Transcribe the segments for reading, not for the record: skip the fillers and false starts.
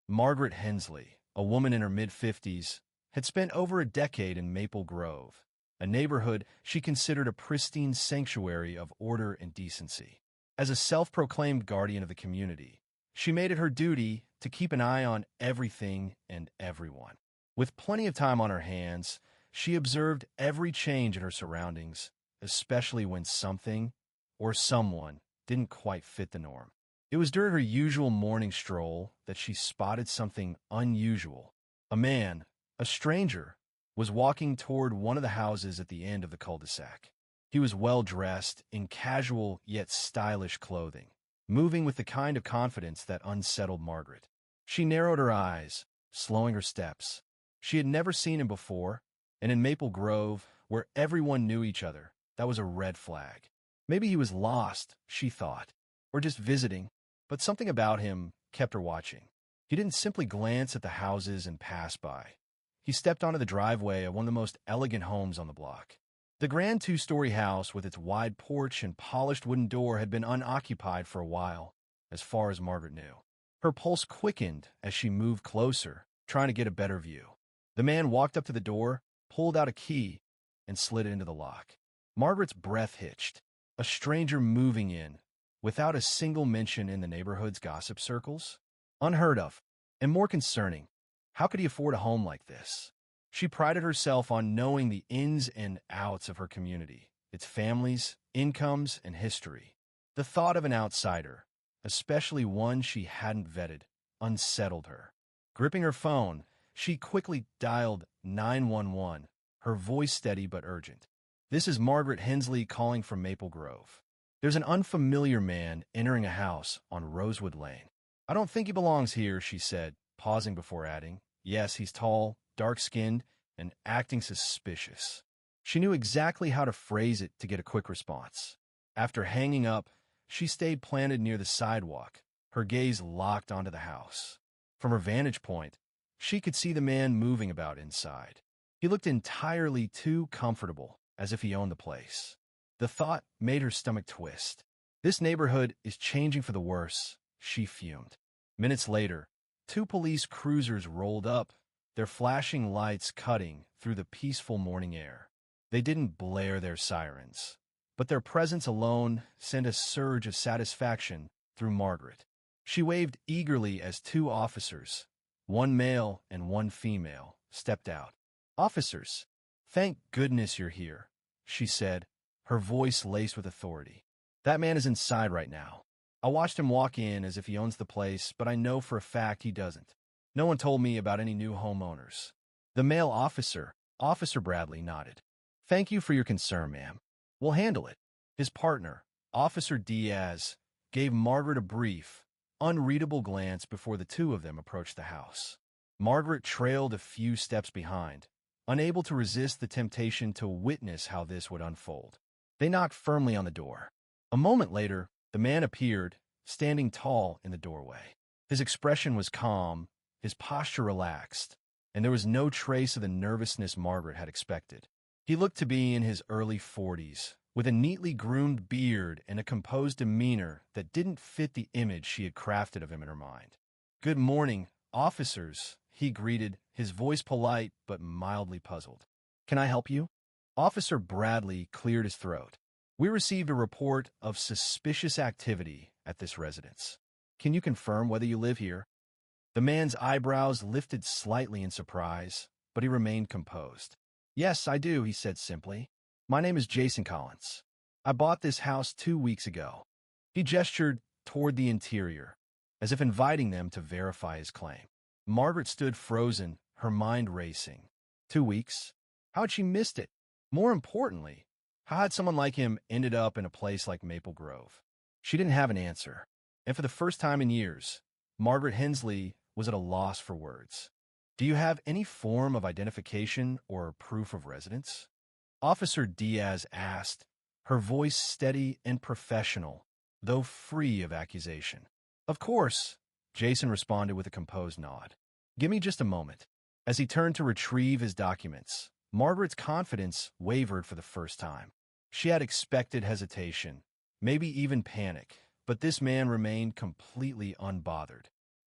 Margaret Hensley, a woman in her mid-50s, had spent over a decade in Maple Grove, a neighborhood she considered a pristine sanctuary of order and decency. As a self-proclaimed guardian of the community, she made it her duty to keep an eye on everything and everyone. With plenty of time on her hands, she observed every change in her surroundings, especially when something or someone didn't quite fit the norm. It was during her usual morning stroll that she spotted something unusual. A man, a stranger, was walking toward one of the houses at the end of the cul-de-sac. He was well-dressed in casual yet stylish clothing, moving with the kind of confidence that unsettled Margaret. She narrowed her eyes, slowing her steps. She had never seen him before, and in Maple Grove, where everyone knew each other, that was a red flag. Maybe he was lost, she thought, or just visiting, but something about him kept her watching. He didn't simply glance at the houses and pass by. He stepped onto the driveway of one of the most elegant homes on the block. The grand two-story house with its wide porch and polished wooden door had been unoccupied for a while, as far as Margaret knew. Her pulse quickened as she moved closer, trying to get a better view. The man walked up to the door, pulled out a key, and slid it into the lock. Margaret's breath hitched. A stranger moving in, without a single mention in the neighborhood's gossip circles? Unheard of, and more concerning. How could he afford a home like this? She prided herself on knowing the ins and outs of her community, its families, incomes, and history. The thought of an outsider, especially one she hadn't vetted, unsettled her. Gripping her phone, she quickly dialed 911, her voice steady but urgent. "This is Margaret Hensley calling from Maple Grove. There's an unfamiliar man entering a house on Rosewood Lane. I don't think he belongs here," she said, pausing before adding, "Yes, he's tall, dark-skinned, and acting suspicious." She knew exactly how to phrase it to get a quick response. After hanging up, she stayed planted near the sidewalk, her gaze locked onto the house. From her vantage point, she could see the man moving about inside. He looked entirely too comfortable, as if he owned the place. The thought made her stomach twist. This neighborhood is changing for the worse, she fumed. Minutes later, 2 police cruisers rolled up, their flashing lights cutting through the peaceful morning air. They didn't blare their sirens, but their presence alone sent a surge of satisfaction through Margaret. She waved eagerly as 2 officers, one male and one female, stepped out. "Officers, thank goodness you're here," she said, her voice laced with authority. "That man is inside right now. I watched him walk in as if he owns the place, but I know for a fact he doesn't. No one told me about any new homeowners." The male officer, Officer Bradley, nodded. "Thank you for your concern, ma'am. We'll handle it." His partner, Officer Diaz, gave Margaret a brief, unreadable glance before the 2 of them approached the house. Margaret trailed a few steps behind, unable to resist the temptation to witness how this would unfold. They knocked firmly on the door. A moment later, the man appeared, standing tall in the doorway. His expression was calm, his posture relaxed, and there was no trace of the nervousness Margaret had expected. He looked to be in his early 40s, with a neatly groomed beard and a composed demeanor that didn't fit the image she had crafted of him in her mind. "Good morning, officers," he greeted, his voice polite but mildly puzzled. "Can I help you?" Officer Bradley cleared his throat. "We received a report of suspicious activity at this residence. Can you confirm whether you live here?" The man's eyebrows lifted slightly in surprise, but he remained composed. "Yes, I do," he said simply. "My name is Jason Collins. I bought this house 2 weeks ago." He gestured toward the interior, as if inviting them to verify his claim. Margaret stood frozen, her mind racing. 2 weeks? How had she missed it? More importantly, how had someone like him ended up in a place like Maple Grove? She didn't have an answer, and for the first time in years, Margaret Hensley was at a loss for words. "Do you have any form of identification or proof of residence?" Officer Diaz asked, her voice steady and professional, though free of accusation. "Of course," Jason responded with a composed nod. "Give me just a moment." As he turned to retrieve his documents, Margaret's confidence wavered for the first time. She had expected hesitation, maybe even panic, but this man remained completely unbothered.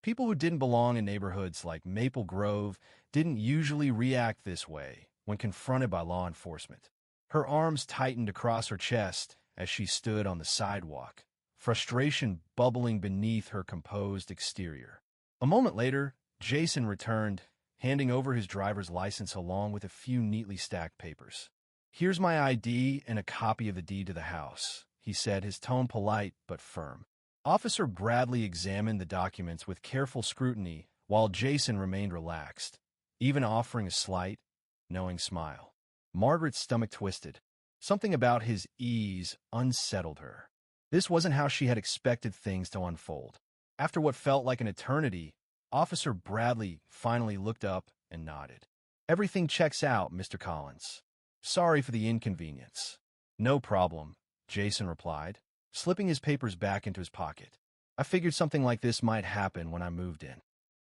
People who didn't belong in neighborhoods like Maple Grove didn't usually react this way when confronted by law enforcement. Her arms tightened across her chest as she stood on the sidewalk, frustration bubbling beneath her composed exterior. A moment later, Jason returned, handing over his driver's license along with a few neatly stacked papers. "Here's my ID and a copy of the deed to the house," he said, his tone polite but firm. Officer Bradley examined the documents with careful scrutiny while Jason remained relaxed, even offering a slight, knowing smile. Margaret's stomach twisted. Something about his ease unsettled her. This wasn't how she had expected things to unfold. After what felt like an eternity, Officer Bradley finally looked up and nodded. "Everything checks out, Mr. Collins. Sorry for the inconvenience." "No problem," Jason replied, slipping his papers back into his pocket. "I figured something like this might happen when I moved in."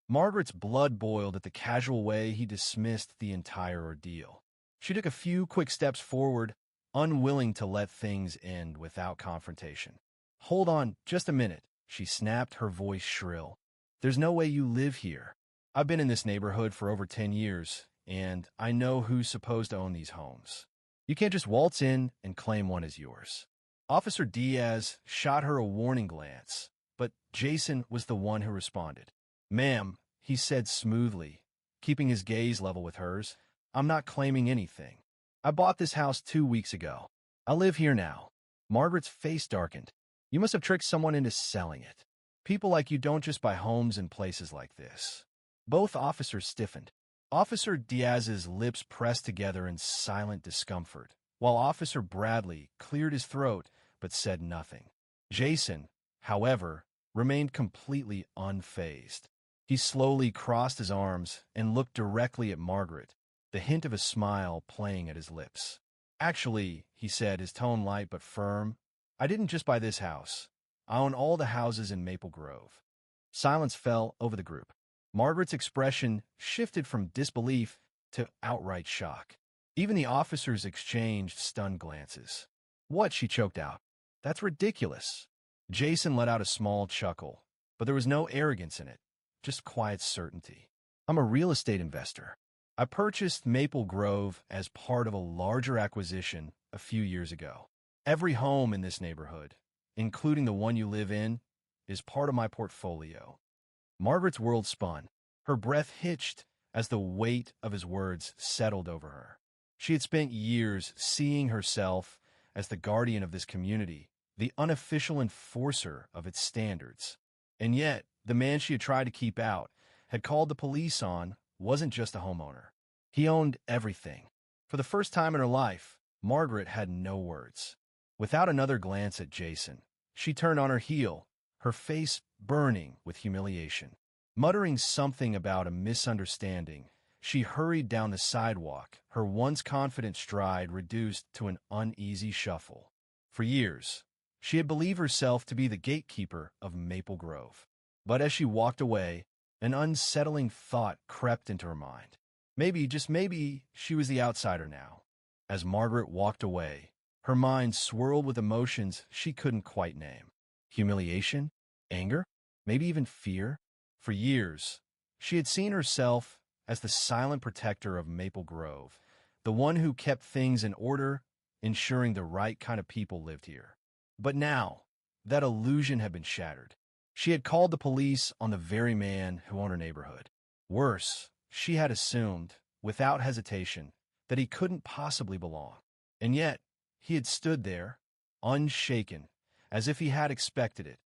Margaret's blood boiled at the casual way he dismissed the entire ordeal. She took a few quick steps forward, unwilling to let things end without confrontation. "Hold on just a minute," she snapped, her voice shrill. "There's no way you live here. I've been in this neighborhood for over 10 years, and I know who's supposed to own these homes. You can't just waltz in and claim one as yours." Officer Diaz shot her a warning glance, but Jason was the one who responded. "Ma'am," he said smoothly, keeping his gaze level with hers, "I'm not claiming anything. I bought this house 2 weeks ago. I live here now." Margaret's face darkened. "You must have tricked someone into selling it. People like you don't just buy homes in places like this." Both officers stiffened. Officer Diaz's lips pressed together in silent discomfort, while Officer Bradley cleared his throat but said nothing. Jason, however, remained completely unfazed. He slowly crossed his arms and looked directly at Margaret, the hint of a smile playing at his lips. "Actually," he said, his tone light but firm, "I didn't just buy this house. I own all the houses in Maple Grove." Silence fell over the group. Margaret's expression shifted from disbelief to outright shock. Even the officers exchanged stunned glances. "What?" she choked out. "That's ridiculous." Jason let out a small chuckle, but there was no arrogance in it, just quiet certainty. "I'm a real estate investor. I purchased Maple Grove as part of a larger acquisition a few years ago. Every home in this neighborhood, including the one you live in, is part of my portfolio." Margaret's world spun. Her breath hitched as the weight of his words settled over her. She had spent years seeing herself as the guardian of this community, the unofficial enforcer of its standards. And yet, the man she had tried to keep out, had called the police on, wasn't just a homeowner. He owned everything. For the first time in her life, Margaret had no words. Without another glance at Jason, she turned on her heel, her face burning with humiliation. Muttering something about a misunderstanding, she hurried down the sidewalk, her once confident stride reduced to an uneasy shuffle. For years, she had believed herself to be the gatekeeper of Maple Grove. But as she walked away, an unsettling thought crept into her mind. Maybe, just maybe, she was the outsider now. As Margaret walked away, her mind swirled with emotions she couldn't quite name. Humiliation? Anger? Maybe even fear? For years, she had seen herself as the silent protector of Maple Grove, the one who kept things in order, ensuring the right kind of people lived here. But now, that illusion had been shattered. She had called the police on the very man who owned her neighborhood. Worse, she had assumed, without hesitation, that he couldn't possibly belong. And yet, he had stood there, unshaken, as if he had expected it,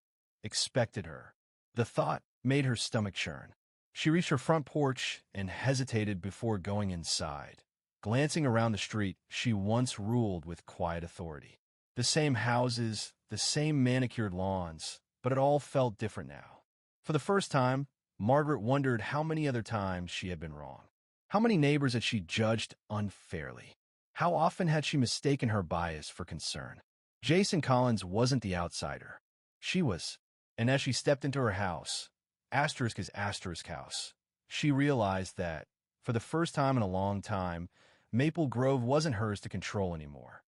expected her. The thought made her stomach churn. She reached her front porch and hesitated before going inside. Glancing around the street, she once ruled with quiet authority. The same houses, the same manicured lawns, but it all felt different now. For the first time, Margaret wondered how many other times she had been wrong. How many neighbors had she judged unfairly? How often had she mistaken her bias for concern? Jason Collins wasn't the outsider. She was. And as she stepped into her house, asterisk is asterisk house, she realized that, for the first time in a long time, Maple Grove wasn't hers to control anymore.